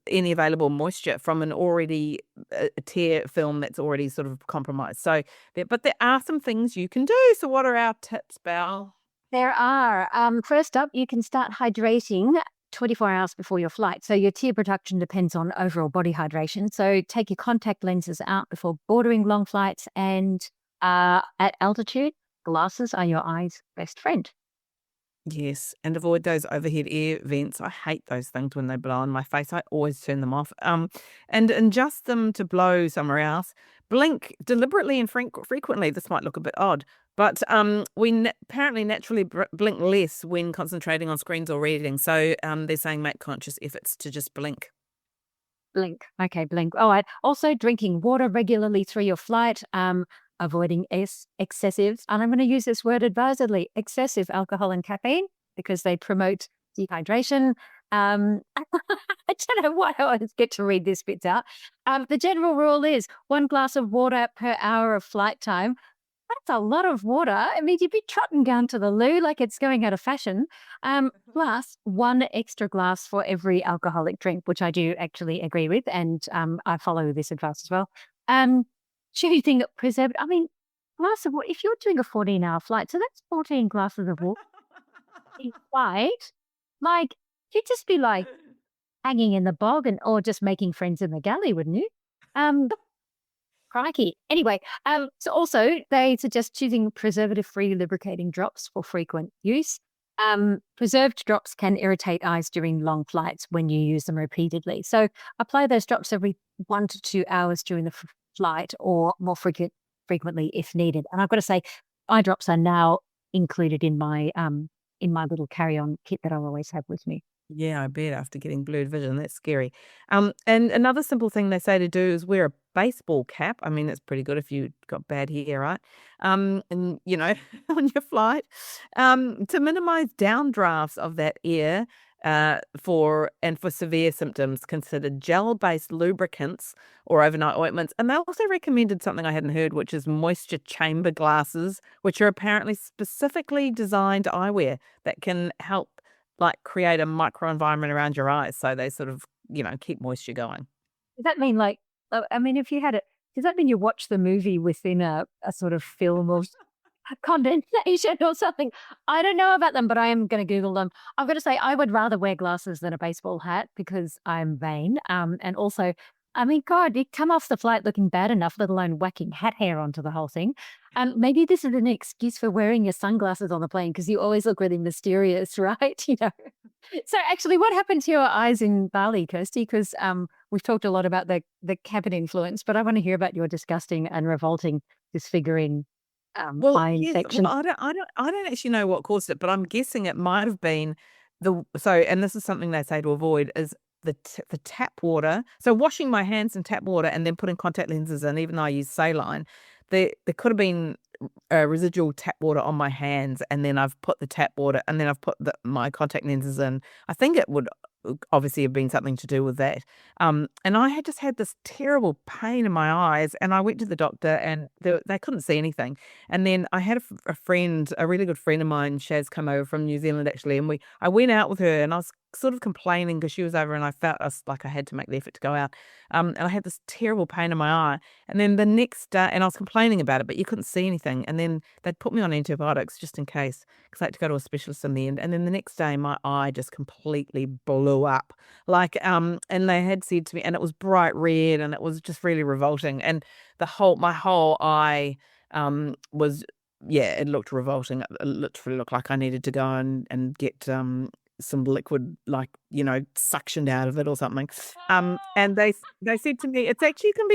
any available moisture from an already a tear film that's already sort of compromised. So, but there are some things you can do. So, what are our tips, Belle? There are. First up, you can start hydrating 24 hours before your flight. So your tear production depends on overall body hydration. So take your contact lenses out before boarding long flights, and at altitude, glasses are your eye's best friend. Yes, and avoid those overhead air vents. I hate those things when they blow on my face. I always turn them off. And adjust them to blow somewhere else. Blink deliberately and frequently. This might look a bit odd, but we apparently naturally blink less when concentrating on screens or reading. So they're saying make conscious efforts to just blink. Blink. Okay, blink. All right. Also, drinking water regularly through your flight. Avoiding excessive, and I'm going to use this word advisedly, excessive alcohol and caffeine, because they promote dehydration. I don't know why I always get to read this bit out. The general rule is 1 glass of water per hour of flight time. That's a lot of water. I mean, you'd be trotting down to the loo like it's going out of fashion. Plus 1 extra glass for every alcoholic drink, which I do actually agree with, and I follow this advice as well. Choosing preserved. I mean, glass of water. If you're doing a 14-hour flight, so that's 14 glasses of water in flight. You'd just be hanging in the bog or just making friends in the galley, wouldn't you? Crikey. Anyway, so also they suggest choosing preservative-free lubricating drops for frequent use. Preserved drops can irritate eyes during long flights when you use them repeatedly. So apply those drops every 1 to 2 hours during the flight, or more frequently if needed. And I've got to say, eye drops are now included in my little carry-on kit that I'll always have with me. Yeah, I bet after getting blurred vision, that's scary. And another simple thing they say to do is wear a baseball cap. I mean, it's pretty good if you've got bad hair, right? And on your flight, to minimize downdrafts of that air. For severe symptoms, consider gel-based lubricants or overnight ointments. And they also recommended something I hadn't heard, which is moisture chamber glasses, which are apparently specifically designed eyewear that can help create a microenvironment around your eyes, so they sort of keep moisture going. Does that mean if you had it, does that mean you watch the movie within a sort of film of condensation or something? I don't know about them, but I am going to Google them. I've got to say, I would rather wear glasses than a baseball hat because I'm vain. And also, I mean, God, you come off the flight looking bad enough, let alone whacking hat hair onto the whole thing. Maybe this is an excuse for wearing your sunglasses on the plane because you always look really mysterious, right? So actually, what happened to your eyes in Bali, Kirsty? Because we've talked a lot about the cabin influence, but I want to hear about your disgusting and revolting, disfiguring eye infection. Well, I don't actually know what caused it, but I'm guessing it might have been and this is something they say to avoid, is the tap water. So washing my hands in tap water and then putting contact lenses in, even though I use saline, there could have been residual tap water on my hands, and then I've put the tap water, and then I've put my contact lenses in. I think it would obviously have been something to do with that. And I had just had this terrible pain in my eyes, and I went to the doctor, and they couldn't see anything. And then I had a friend, a really good friend of mine, Shaz, come over from New Zealand actually, and I went out with her, and I was sort of complaining because she was over, and I felt like I had to make the effort to go out. And I had this terrible pain in my eye, and then the next day, and I was complaining about it, but you couldn't see anything. And then they'd put me on antibiotics just in case, because I had to go to a specialist in the end. And then the next day, my eye just completely blew up. And they had said to me, and it was bright red, and it was just really revolting. And my whole eye was, it looked revolting. It literally looked like I needed to go and get some liquid, suctioned out of it or something. And they said to me, it actually can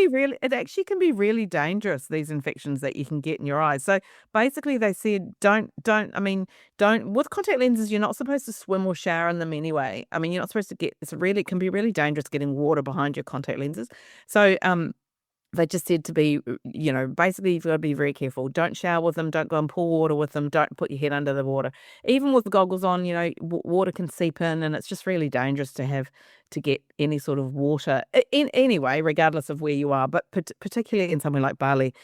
be really dangerous, these infections that you can get in your eyes. So basically they said, don't, with contact lenses, you're not supposed to swim or shower in them anyway. I mean, you're not supposed to it can be really dangerous getting water behind your contact lenses. So, they just said to be, basically you've got to be very careful. Don't shower with them. Don't go and pour water with them. Don't put your head under the water. Even with the goggles on, water can seep in, and it's just really dangerous to get any sort of water anyway, regardless of where you are. But particularly in somewhere like Bali,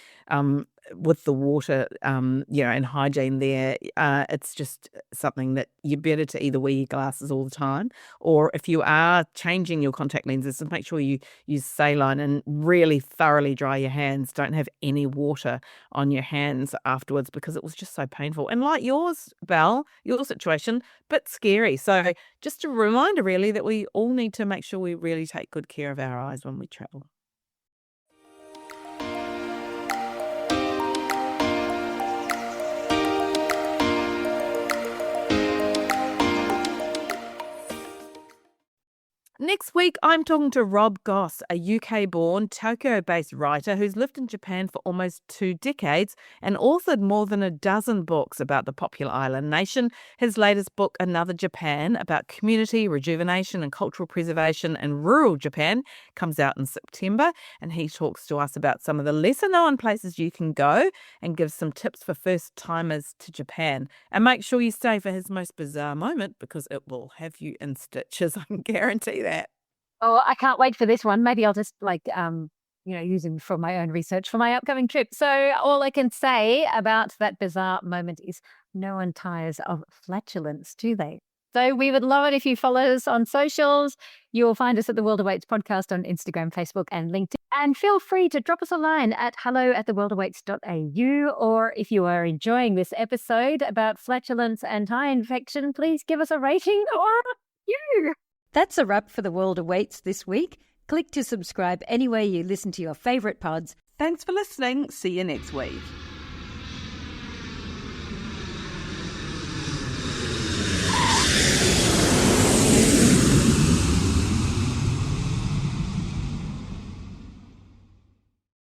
with the water, and hygiene there, it's just something that you're better to either wear your glasses all the time, or if you are changing your contact lenses, to make sure you use saline and really thoroughly dry your hands. Don't have any water on your hands afterwards, because it was just so painful. And like yours, Belle, your situation, bit scary. So just a reminder really that we all need to make sure we really take good care of our eyes when we travel. Next week, I'm talking to Rob Goss, a UK-born, Tokyo-based writer who's lived in Japan for almost 2 decades and authored more than a dozen books about the popular island nation. His latest book, Another Japan, about community, rejuvenation and cultural preservation in rural Japan, comes out in September, and he talks to us about some of the lesser-known places you can go and gives some tips for first-timers to Japan. And make sure you stay for his most bizarre moment, because it will have you in stitches, I can guarantee that. Oh, I can't wait for this one. Maybe I'll just use him for my own research for my upcoming trip. So all I can say about that bizarre moment is no one tires of flatulence, do they? So we would love it if you follow us on socials. You will find us at The World Awaits Podcast on Instagram, Facebook and LinkedIn. And feel free to drop us a line at hello@theworldawaits.au. Or if you are enjoying this episode about flatulence and eye infection, please give us a rating or a review. That's a wrap for The World Awaits this week. Click to subscribe anywhere you listen to your favourite pods. Thanks for listening. See you next week.